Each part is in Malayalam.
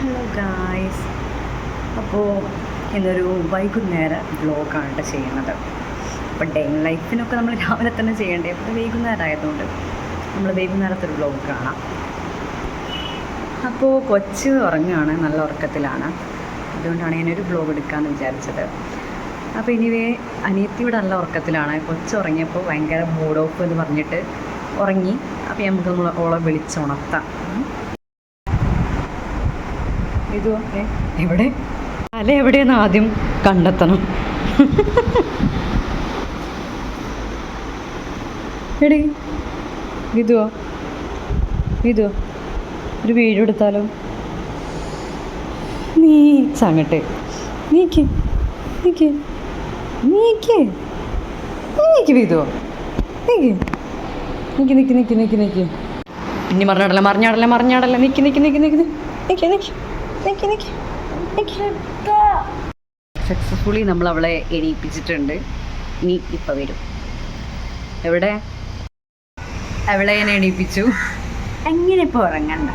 ഹലോ ഗായ്സ്, അപ്പോൾ ഇന്നൊരു വൈകുന്നേര വ്ലോഗാണ് ചെയ്യുന്നത്. അപ്പോൾ ഡേ ലൈഫിനൊക്കെ നമ്മൾ രാവിലെ തന്നെ ചെയ്യേണ്ടേ, അപ്പോൾ വൈകുന്നേരം ആയതുകൊണ്ട് നമ്മൾ വൈകുന്നേരത്തൊരു വ്ലോഗ് കാണാം. അപ്പോൾ കൊച്ച് ഉറങ്ങുകയാണ്, നല്ല ഉറക്കത്തിലാണ്. അതുകൊണ്ടാണ് ഞാനൊരു വ്ലോഗ് എടുക്കാമെന്ന് വിചാരിച്ചത്. അപ്പോൾ ഇനിവേ അനിയത്തിയുടെ നല്ല ഉറക്കത്തിലാണ്. കൊച്ച് ഉറങ്ങിയപ്പോൾ ഭയങ്കര മൂഡ് ഓഫ് എന്ന് പറഞ്ഞിട്ട് ഉറങ്ങി. അപ്പോൾ നമുക്ക് ഓളെ വിളിച്ചുണർത്താം. ഇത് എവിടെ അല്ല എവിടെയെന്ന് ആദ്യം കണ്ടെത്തണം. എടീ ഇതുവോ ഒരു വീഡിയോ എടുത്താലോ? നീച്ചങ്ങട്ട് നീക്ക് വീതുവോ നീക്ക് ഇനി മറിഞ്ഞാടല്ല നിക്ക് സക്സസ്ഫുള്ളി നമ്മൾ അവളെ എണീപ്പിച്ചിട്ടുണ്ട്. ഇനി ഇപ്പം വരും. എവിടെ അവളെ ഞാൻ എണീപ്പിച്ചു. എങ്ങനെ ഇപ്പോൾ ഉറങ്ങണ്ട.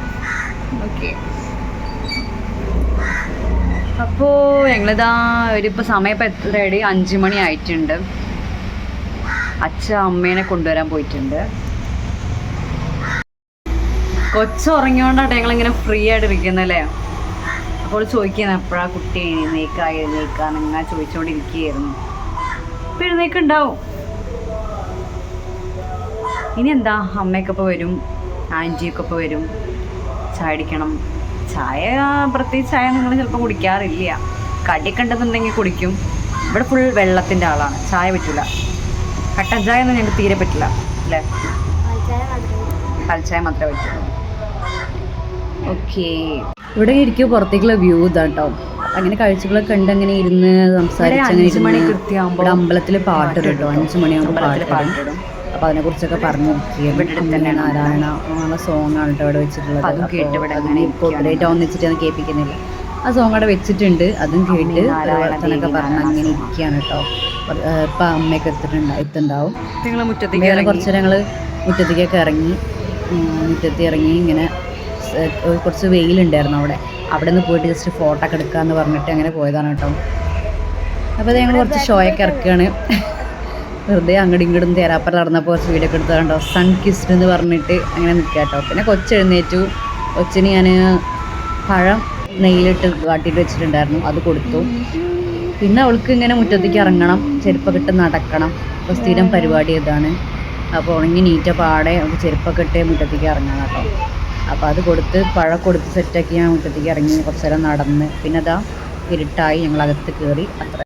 ഓക്കെ, അപ്പോൾ ഞങ്ങളിതാ ഒരിപ്പോൾ സമയം ഇപ്പം എത്രയടി? 5 മണി ആയിട്ടുണ്ട്. അച്ഛൻ അമ്മേനെ കൊണ്ടുവരാൻ പോയിട്ടുണ്ട്. കൊച്ചുറങ്ങിയോണ്ടാട്ടെ ഞങ്ങളിങ്ങനെ ഫ്രീ ആയിട്ട് ഇരിക്കുന്നല്ലേ. അപ്പോൾ ചോദിക്കുന്നത് എപ്പോഴാണ് കുട്ടി എഴുന്നേക്കാന്നിങ്ങനെ ചോദിച്ചുകൊണ്ടിരിക്കുകയായിരുന്നു. ഇപ്പം എഴുന്നേക്കുണ്ടാവും. ഇനി എന്താ, അമ്മയൊക്കെ ഇപ്പോൾ വരും, ആൻറ്റിയൊക്കെ ഇപ്പോൾ വരും. ചായ അടിക്കണം. ചായ പ്രത്യേകിച്ച് ചായ നിങ്ങൾ ചിലപ്പോൾ കുടിക്കാറില്ല. കടിയൊക്കെ ഉണ്ടെന്നുണ്ടെങ്കിൽ കുടിക്കും. ഇവിടെ ഫുൾ വെള്ളത്തിൻ്റെ ആളാണ്, ചായ പറ്റില്ല. കട്ടൻ ചായ ഒന്നും ഞങ്ങൾക്ക് തീരെ പറ്റില്ല അല്ലേ. പാൽച്ചായ മാത്രമേ പറ്റുള്ളൂ. ഓക്കേ, ഇവിടെ ഇരിക്കും. പുറത്തേക്കുള്ള വ്യൂ ഇതാട്ടോ. അങ്ങനെ കാഴ്ചകളൊക്കെ ഉണ്ട്. അങ്ങനെ ഇരുന്ന് സംസാരിച്ച് ഇവിടെ അമ്പലത്തിൽ പാട്ട് കേട്ടോ. 5 മണിയാകുമ്പോൾ പാട്ടിടും. അപ്പോൾ അതിനെക്കുറിച്ചൊക്കെ പറഞ്ഞു നാരായണ അങ്ങനെയുള്ള സോങ്ങാണ് കേട്ടോ അവിടെ വെച്ചിട്ടുള്ളത്. അതും കേട്ട് ഇവിടെ കോപ്പറേറ്റ് ആവുന്ന വെച്ചിട്ട് അത് കേൾപ്പിക്കുന്നില്ല. ആ സോങ് അവിടെ വെച്ചിട്ടുണ്ട്. അതും കേട്ട് വർത്തനൊക്കെ പറഞ്ഞ് അങ്ങനെ ഇരിക്കുകയാണ് കേട്ടോ. ഇപ്പം അമ്മയൊക്കെ എത്തുണ്ടാവും. കുറച്ച് ഞങ്ങൾ മുറ്റത്തേക്കൊക്കെ ഇറങ്ങി ഇങ്ങനെ കുറച്ച് വെയിലുണ്ടായിരുന്നു അവിടെ നിന്ന് പോയിട്ട് ജസ്റ്റ് ഫോട്ടോ ഒക്കെ എടുക്കാമെന്ന് പറഞ്ഞിട്ട് അങ്ങനെ പോയതാണ് കേട്ടോ. അപ്പോൾ അത് ഞങ്ങൾ കുറച്ച് ഷോയൊക്കെ ഇറക്കുകയാണ്. വെറുതെ അങ്ങോട്ടും ഇങ്ങോട്ടും തേരാപ്പറ നടന്നപ്പോൾ കുറച്ച് വീഡിയോ ഒക്കെ എടുത്തതുണ്ടോ. സൺ കിസ്ഡ് എന്ന് പറഞ്ഞിട്ട് അങ്ങനെ നിൽക്കുക കേട്ടോ. പിന്നെ കൊച്ചെഴുന്നേറ്റു. കൊച്ചിന് ഞാൻ പഴം നെയ്യിലിട്ട് വാട്ടിയിട്ട് വെച്ചിട്ടുണ്ടായിരുന്നു, അത് കൊടുത്തു. പിന്നെ അവൾക്ക് ഇങ്ങനെ മുറ്റത്തേക്ക് ഇറങ്ങണം, ചെരുപ്പൊക്കെ ഇട്ട് നടക്കണം. അപ്പോൾ സ്ഥിരം പരിപാടി ഇതാണ്. അപ്പോൾ ഉണങ്ങി നീറ്റ പാടെ അവൾക്ക് ചെരുപ്പൊക്കെ ഇട്ട് മുറ്റത്തേക്ക് ഇറങ്ങണം കേട്ടോ. അപ്പോൾ അത് കൊടുത്ത് പഴം കൊടുത്ത് സെറ്റാക്കി ഞാൻ മുറ്റത്തേക്ക് ഇറങ്ങി കുറച്ച് നേരം നടന്ന് പിന്നെ അതാ ഇരുട്ടായി ഞങ്ങളകത്ത് കയറി. അത്ര